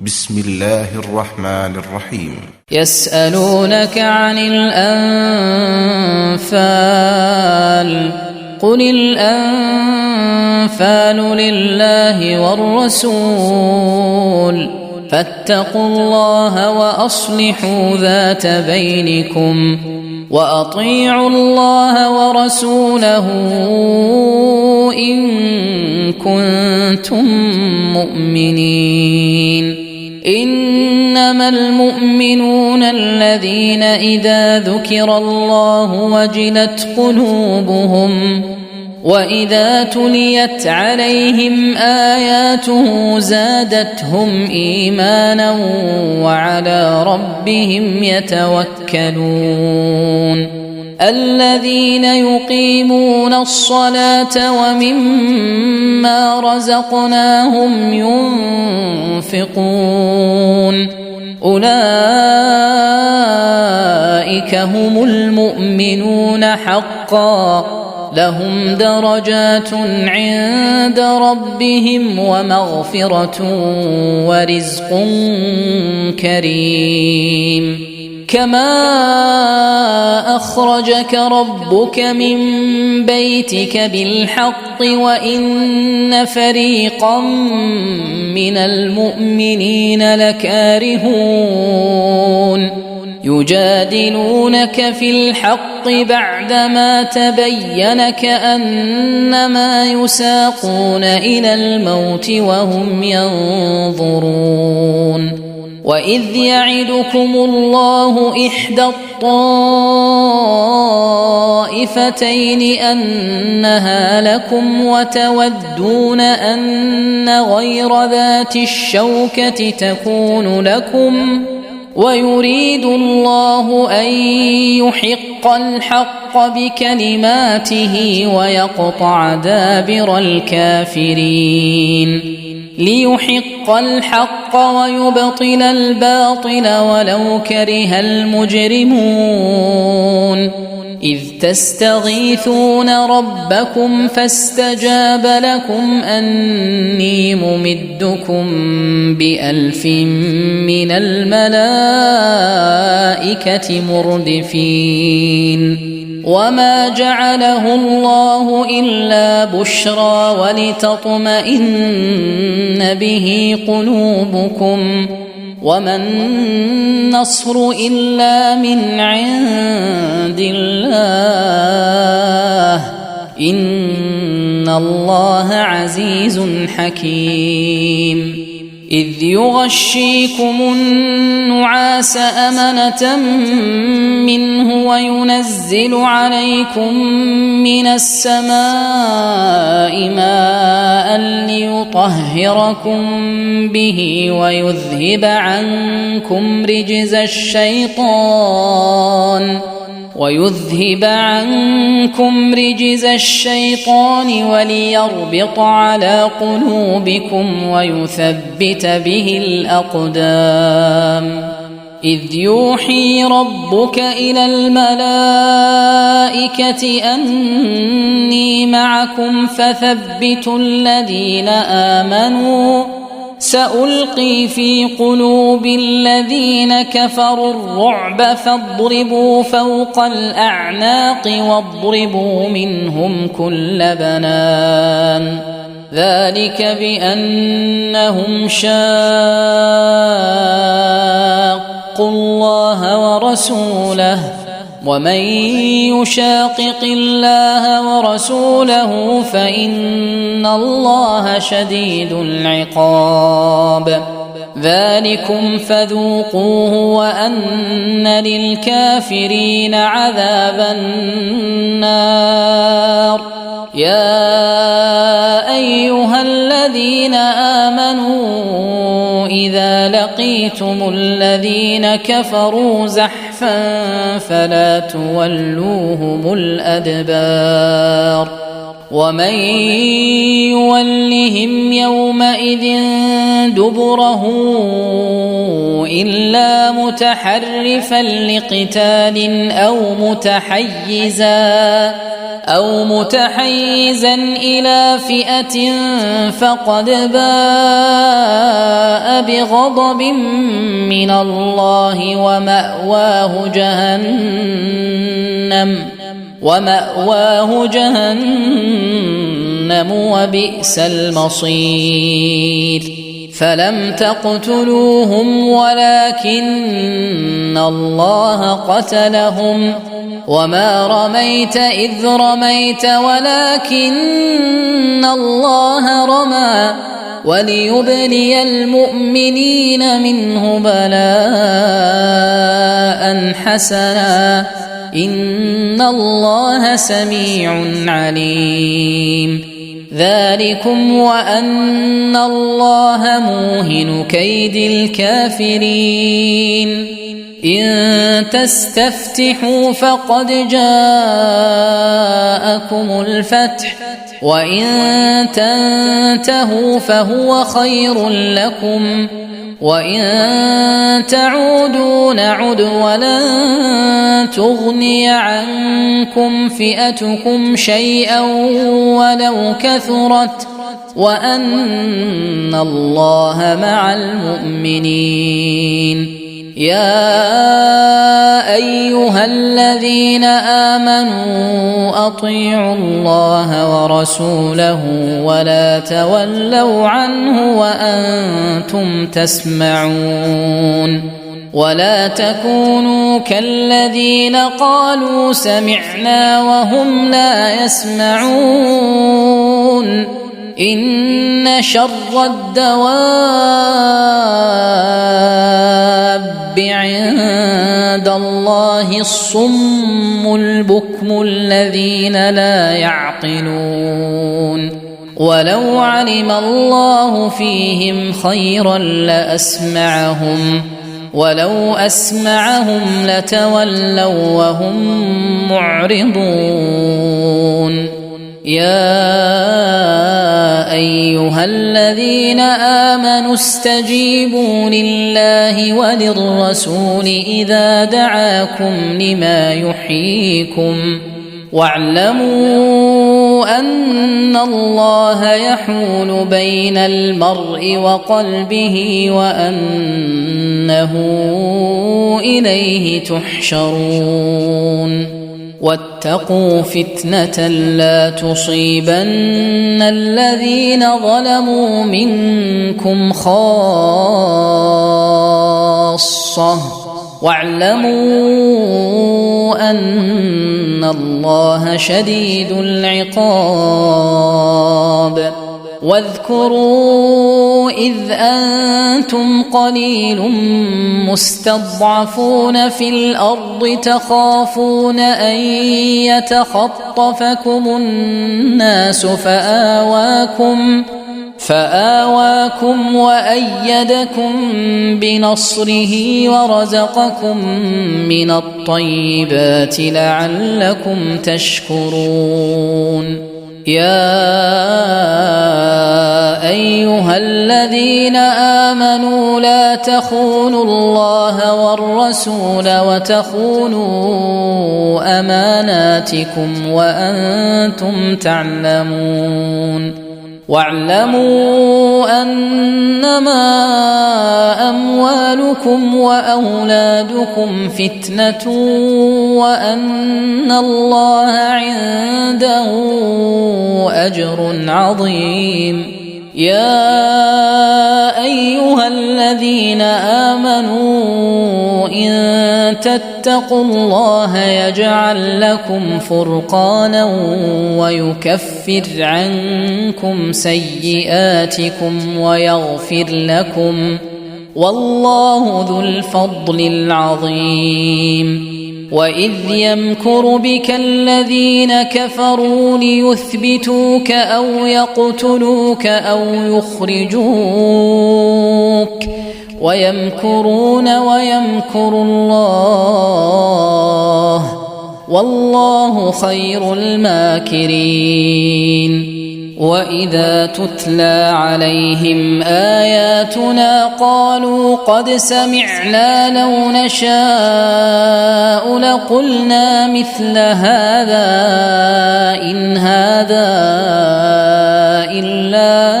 بسم الله الرحمن الرحيم. يسألونك عن الأنفال قل الأنفال لله والرسول فاتقوا الله وأصلحوا ذات بينكم وأطيعوا الله ورسوله إن كنتم مؤمنين. إنما المؤمنون الذين إذا ذكر الله وجلت قلوبهم وإذا تليت عليهم آياته زادتهم إيمانا وعلى ربهم يتوكلون. الذين يقيمون الصلاة ومما رزقناهم ينفقون أولئك هم المؤمنون حقا لهم درجات عند ربهم ومغفرة ورزق كريم. كما أخرجك ربك من بيتك بالحق وإن فريقا من المؤمنين لكارهون يجادلونك في الحق بعدما تبين كأنما يساقون إلى الموت وهم ينظرون. وإذ يعدكم الله إحدى الطائفتين أنها لكم وتودون أن غير ذات الشوكة تكون لكم ويريد الله أن يحق الحق بكلماته ويقطع دابر الكافرين ليحق الحق ويبطل الباطل ولو كره المجرمون. إذ تستغيثون ربكم فاستجاب لكم أني ممدكم ب1000 من الملائكة مردفين. وما جعله الله إلا بشرى ولتطمئن به قلوبكم وما النصر إلا من عند الله إن الله عزيز حكيم. إذ يغشيكم النعاس أمنة منه وينزل عليكم من السماء ماء ليطهركم به ويذهب عنكم رجز الشيطان وليربط على قلوبكم ويثبت به الأقدام. إذ يوحي ربك إلى الملائكة أني معكم فثبتوا الذين آمنوا سألقي في قلوب الذين كفروا الرعب فاضربوا فوق الأعناق واضربوا منهم كل بنان. ذلك بأنهم شاقوا الله ورسوله ومن يشاقق الله ورسوله فإن الله شديد العقاب. ذلكم فذوقوه وأن للكافرين عذاب النار. يا أيها الذين آمنوا إذا لقيتم الذين كفروا زحفا فلا تولوهم الأدبار. ومن يولهم يومئذ دبره إلا متحرفا لقتال أو متحيزا إلى فئة فقد باء بغضب من الله ومأواه جهنم وبئس المصير فلم تقتلوهم ولكن الله قتلهم وما رميت إذ رميت ولكن الله رمى وليبلي المؤمنين منه بلاء حسنا إن الله سميع عليم ذلكم وأن الله موهن كيد الكافرين إن تستفتحوا فقد جاءكم الفتح وإن تنتهوا فهو خير لكم وإن تعودوا نعد ولن تغني عنكم فئتكم شيئا ولو كثرت وأن الله مع المؤمنين يا أيها الذين آمنوا أطيعوا الله ورسوله ولا تولوا عنه وأنتم تسمعون ولا تكونوا كالذين قالوا سمعنا وهم لا يسمعون إن شر الدواب عند الله الصم البكم الذين لا يعقلون ولو علم الله فيهم خيرا لأسمعهم ولو أسمعهم لتولوا وهم معرضون يا أيها الذين آمنوا استجيبوا لله وللرسول إذا دعاكم لما يحييكم واعلموا أن الله يحول بين المرء وقلبه وأنه إليه تحشرون واتقوا فتنة لا تصيبن الذين ظلموا منكم خاصة واعلموا أن الله شديد العقاب واذكروا إذ أنتم قليل مستضعفون في الأرض تخافون أن يتخطفكم الناس فآواكم وأيدكم بنصره ورزقكم من الطيبات لعلكم تشكرون يا أيها الذين آمنوا لا تخونوا الله والرسول وتخونوا أماناتكم وأنتم تعلمون واعلموا أنما أموالكم وأولادكم فتنة وأن الله عنده أجر عظيم يا أيها الذين آمنوا إن تتقوا الله يجعل لكم فرقانا ويكفر عنكم سيئاتكم ويغفر لكم والله ذو الفضل العظيم وإذ يمكر بك الذين كفروا ليثبتوك أو يقتلوك أو يخرجوك ويمكرون ويمكر الله والله خير الماكرين وإذا تتلى عليهم آياتنا قالوا قد سمعنا لو نشاء لقلنا مثل هذا إن هذا إلا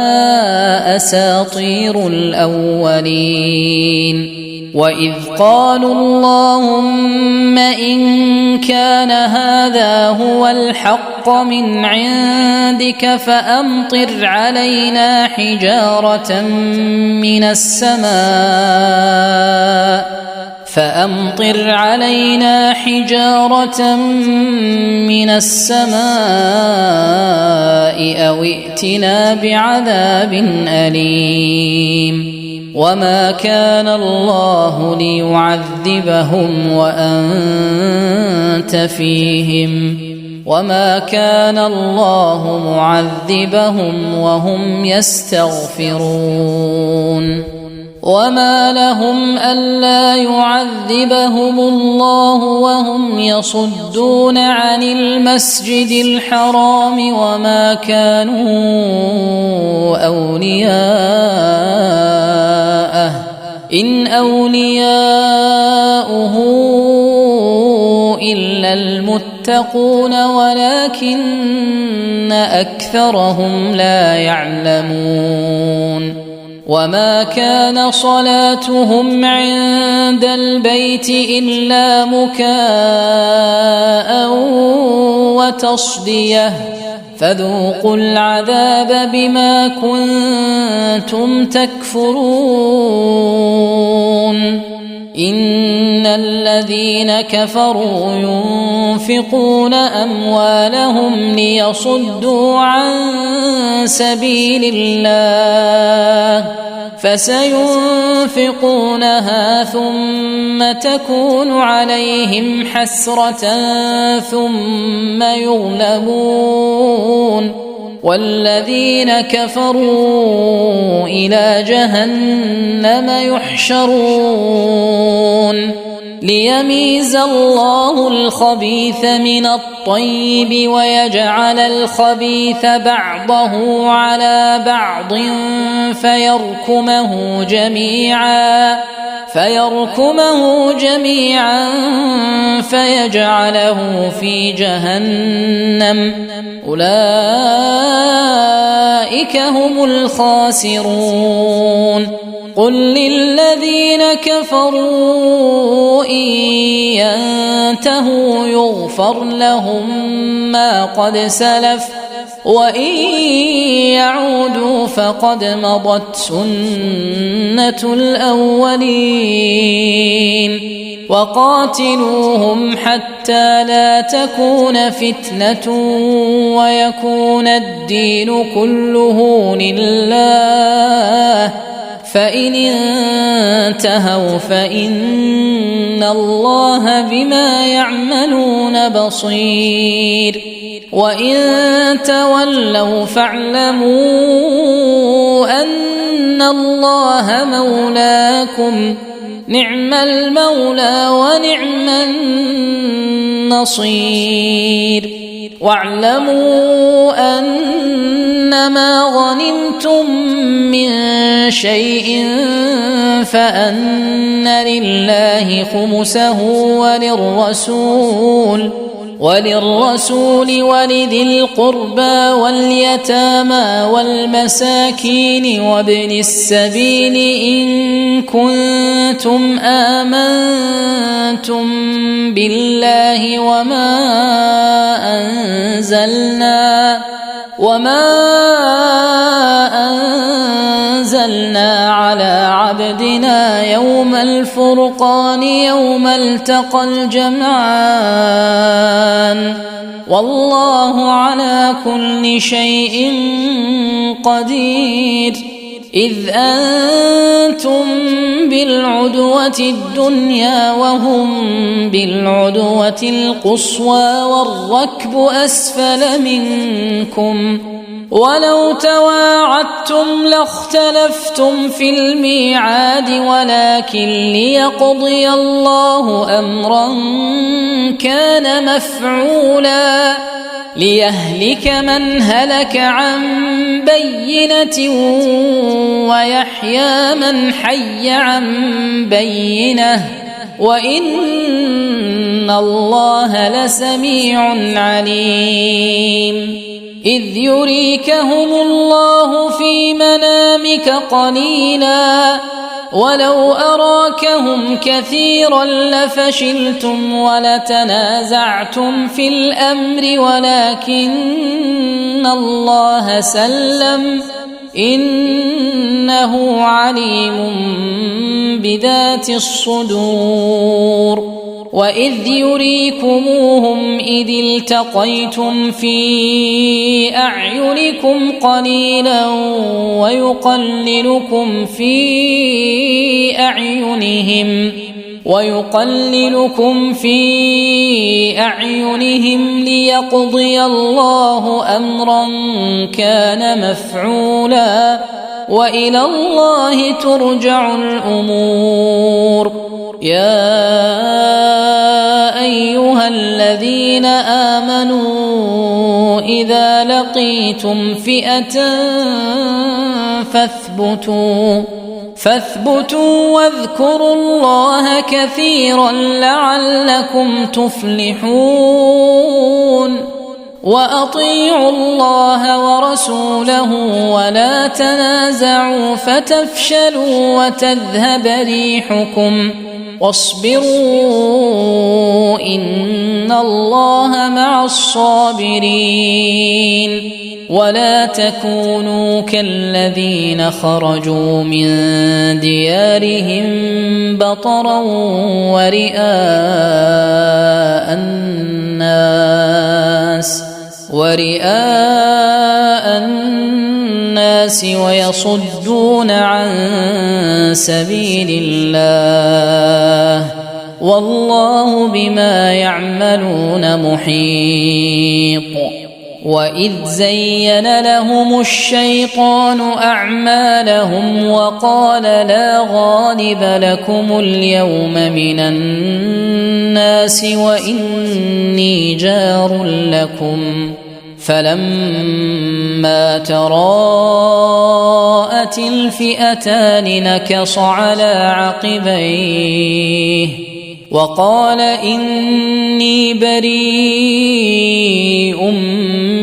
أساطير الأولين وإذ قالوا اللهم إن كان هذا هو الحق من عندك فأمطر علينا حجارة من السماء أو ائتنا بعذاب أليم وما كان الله ليعذبهم وأنت فيهم وما كان الله معذبهم وهم يستغفرون وما لهم ألا يعذبهم الله وهم يصدون عن المسجد الحرام وما كانوا أولياءه إن أولياؤه إلا المتقون ولكن أكثرهم لا يعلمون وما كان صلاتهم عند البيت إلا مكاء وتصدية فذوقوا العذاب بما كنتم تكفرون إن الذين كفروا ينفقون أموالهم ليصدوا عن سبيل الله فسينفقونها ثم تكون عليهم حسرة ثم يغلبون والذين كفروا إلى جهنم يحشرون ليميز الله الخبيث من الطيب ويجعل الخبيث بعضه على بعض فيركمه جميعا فيجعله في جهنم أولئك هم الخاسرون قل للذين كفروا إن ينتهوا يغفر لهم ما قد سلف وإن يعودوا فقد مضت سنة الأولين وقاتلوهم حتى لا تكون فتنة ويكون الدين كله لله فإن انتهوا فإن الله بما يعملون بصير وإن تولوا فاعلموا أن الله مولاكم نعم المولى ونعم النصير واعلموا أنما غنمتم من شيء فأن لله خمسه وللرسول ولذي القربى واليتامى والمساكين وابن السبيل إن كنتم آمنتم بالله وما أنزلنا على عبدنا يوم الفرقان يوم التقى الجمعان والله على كل شيء قدير إذ أنتم بالعدوة الدنيا وهم بالعدوة القصوى والركب أسفل منكم ولو تواعدتم لاختلفتم في الميعاد ولكن ليقضي الله أمرا كان مفعولا ليهلك من هلك عن بينة ويحيى من حي عن بينة وإن الله لسميع عليم إذ يريكهم الله في منامك قليلا ولو أراكهم كثيرا لفشلتم ولتنازعتم في الأمر ولكن الله سلم إنه عليم بذات الصدور وإذ يريكموهم إذ التقيتم في أعينكم قليلا ويقللكم في أعينهم ليقضي الله أمرا كان مفعولا وإلى الله ترجع الأمور يا أيها الذين آمنوا إذا لقيتم فئة فاثبتوا واذكروا الله كثيرا لعلكم تفلحون وأطيعوا الله ورسوله ولا تنازعوا فتفشلوا وتذهب ريحكم واصبروا إن الله مع الصابرين ولا تكونوا كالذين خرجوا من ديارهم بطرا ورئاء الناس ويصدون عن سبيل الله والله بما يعملون محيط وإذ زين لهم الشيطان أعمالهم وقال لا غالب لكم اليوم من الناس وإني جار لكم فلما تراءت الفئتان نكص على عقبيه وقال إني بريء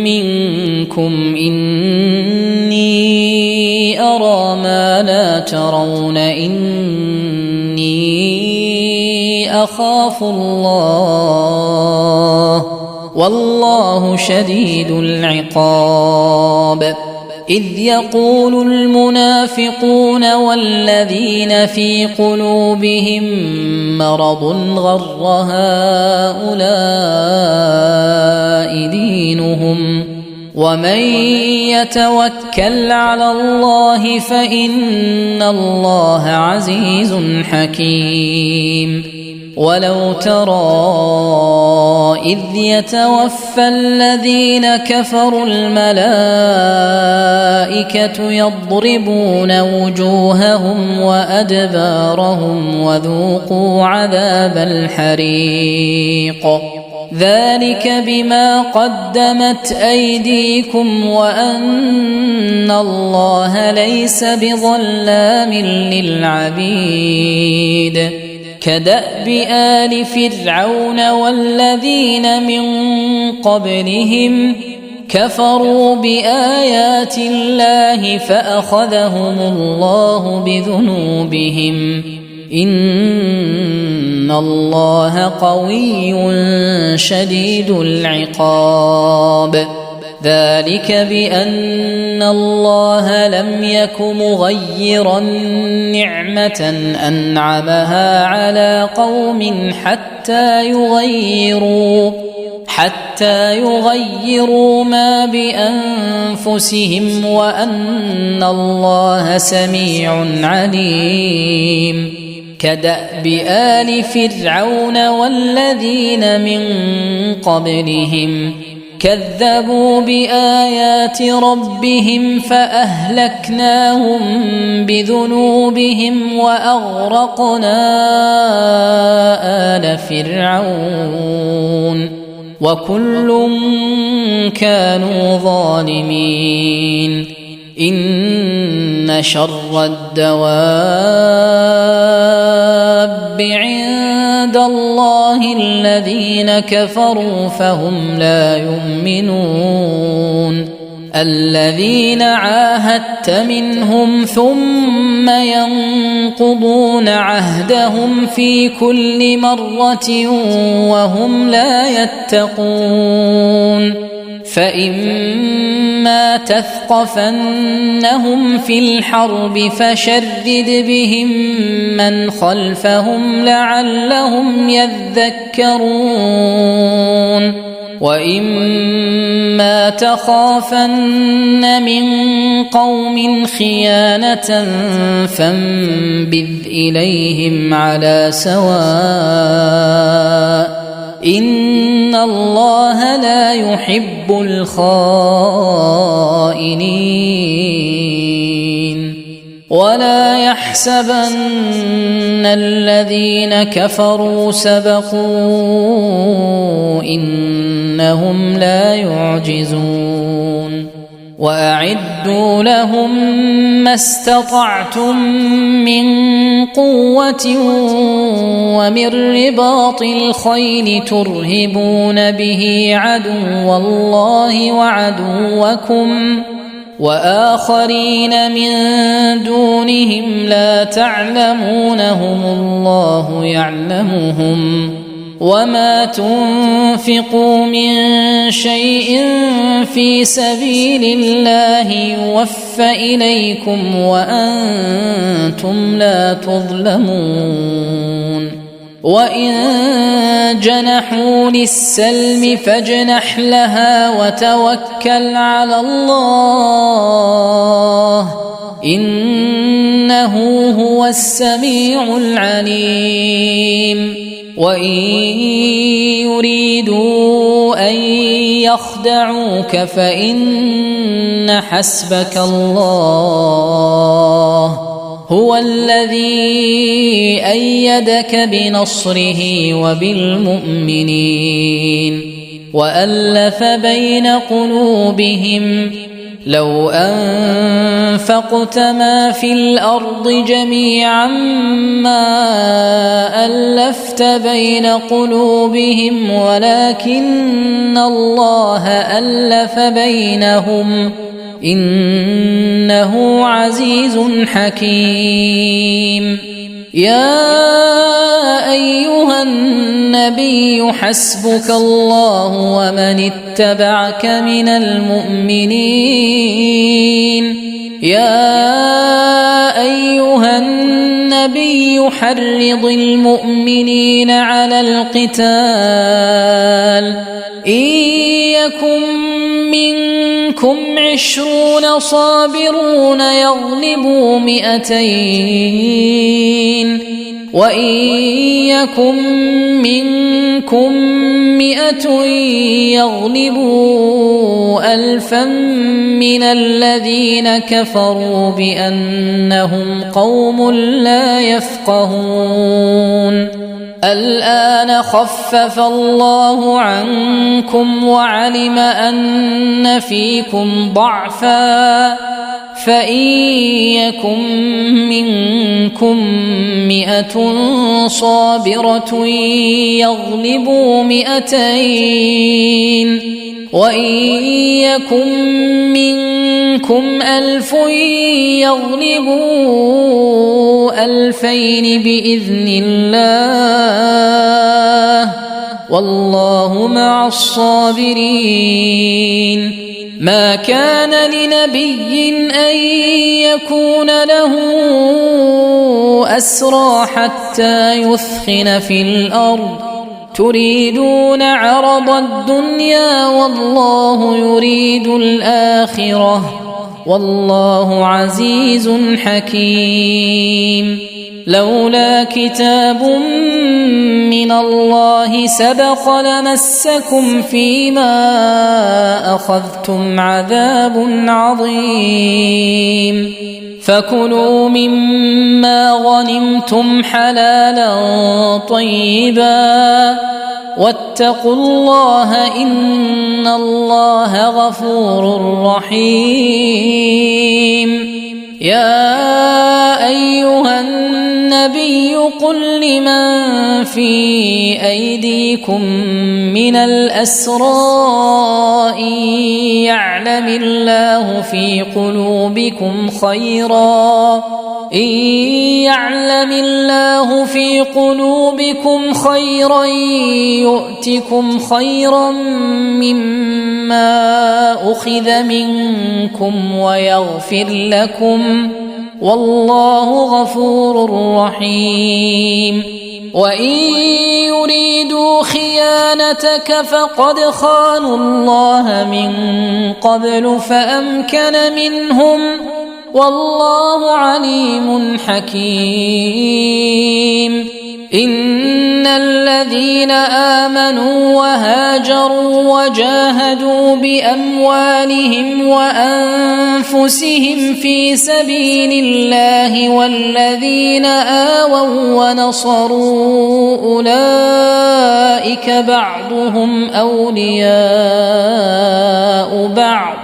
منكم إني أرى ما لا ترون إني أخاف الله والله شديد العقاب إذ يقول المنافقون والذين في قلوبهم مرض غر هؤلاء دينهم ومن يتوكل على الله فإن الله عزيز حكيم ولو ترى إذ يتوفى الذين كفروا الملائكة يضربون وجوههم وأدبارهم وذوقوا عذاب الحريق ذلك بما قدمت أيديكم وأن الله ليس بظلام للعبيد كدأب آل فرعون والذين من قبلهم كفروا بآيات الله فأخذهم الله بذنوبهم إن الله قوي شديد العقاب ذلك بأن الله لم يك مغيرا نعمة أنعمها على قوم حتى يغيروا ما بأنفسهم وأن الله سميع عليم كدأب آل فرعون والذين من قبلهم كذبوا بآيات ربهم فأهلكناهم بذنوبهم وأغرقنا آل فرعون وكل كانوا ظالمين إن شر الدواب عند الله الذين كفروا فهم لا يؤمنون الذين عاهدت منهم ثم ينقضون عهدهم في كل مرة وهم لا يتقون فإما تثقفنهم في الحرب فشرد بهم من خلفهم لعلهم يذكرون وإما تخافن من قوم خيانة فانبذ إليهم على سواء إن الله لا يحب الخائنين ولا يحسبن الذين كفروا سبقوا إنهم لا يعجزون وأعدوا لهم ما استطعتم من قوة ومن رباط الخيل ترهبون به عدو الله وعدوكم وآخرين من دونهم لا تعلمونهم الله يعلمهم وما تنفقوا من شيء في سبيل الله يوفى إليكم وأنتم لا تظلمون وإن جنحوا للسلم فاجنح لها وتوكل على الله إنه هو السميع العليم وإن يريدوا أن يخدعوك فإن حسبك الله هو الذي أيدك بنصره وبالمؤمنين وألف بين قلوبهم لو أنفقت ما في الأرض جميعا ما ألفت بين قلوبهم ولكن الله ألف بينهم إنه عزيز حكيم يا أيها النبي حسبك الله ومن اتبعك من المؤمنين يا أيها النبي حرض المؤمنين على القتال إن يكن منكم 20 صابرون يغلبوا 200 وإن يكن منكم 100 يغلبوا 1000 من الذين كفروا بأنهم قوم لا يفقهون الآن خفف الله عنكم وعلم أن فيكم ضعفا فإن يكن منكم 100 صابرة يغلبوا 200 وإن يكن منكم 1000 يغلبوا 2000 بإذن الله والله مع الصابرين ما كان لنبي أن يكون له أسرى حتى يثخن في الأرض تريدون عرض الدنيا والله يريد الآخرة والله عزيز حكيم لولا كتاب من الله سبق لمسكم فيما أخذتم عذاب عظيم فكلوا مما غنمتم حلالا طيبا واتقوا الله إن الله غفور رحيم. يا أيها النبي قل لمن في أيديكم من الأسرى إن يعلم الله في قلوبكم خيرا يؤتكم خيرا مما أخذ منكم ويغفر لكم والله غفور رحيم. وإن يريدوا خيانتك فقد خانوا الله من قبل فأمكن منهم والله عليم حكيم. إن الذين آمنوا وهاجروا وجاهدوا بأموالهم وأنفسهم في سبيل الله والذين آووا ونصروا أولئك بعضهم أولياء بعض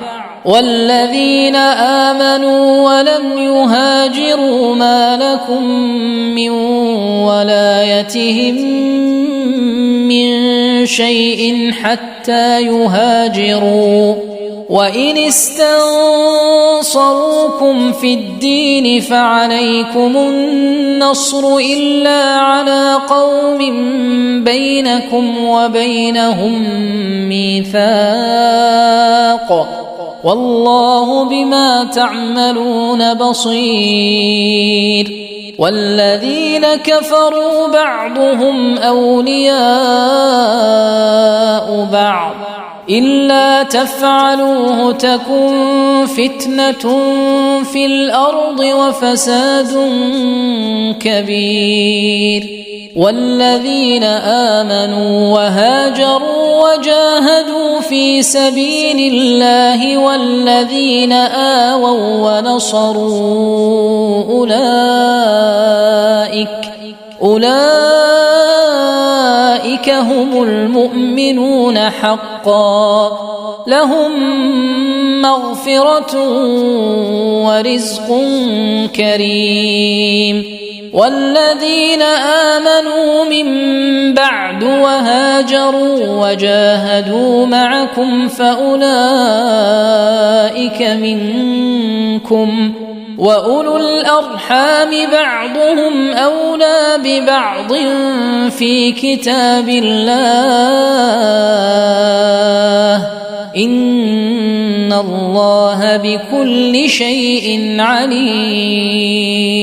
والذين آمنوا ولم يهاجروا ما لكم من ولايتهم من شيء حتى يهاجروا وإن استنصروكم في الدين فعليكم النصر إلا على قوم بينكم وبينهم ميثاق والله بما تعملون بصير. والذين كفروا بعضهم أولياء بعض إلا تفعلوه تكن فتنة في الأرض وفساد كبير. والذين آمنوا وهاجروا وجاهدوا في سبيل الله والذين آووا ونصروا أولئك هم المؤمنون حقا لهم مغفرة ورزق كريم. والذين آمنوا من بعد وهاجروا وجاهدوا معكم فأولئك منكم وأولو الأرحام بعضهم أولى ببعض في كتاب الله إن الله بكل شيء عليم.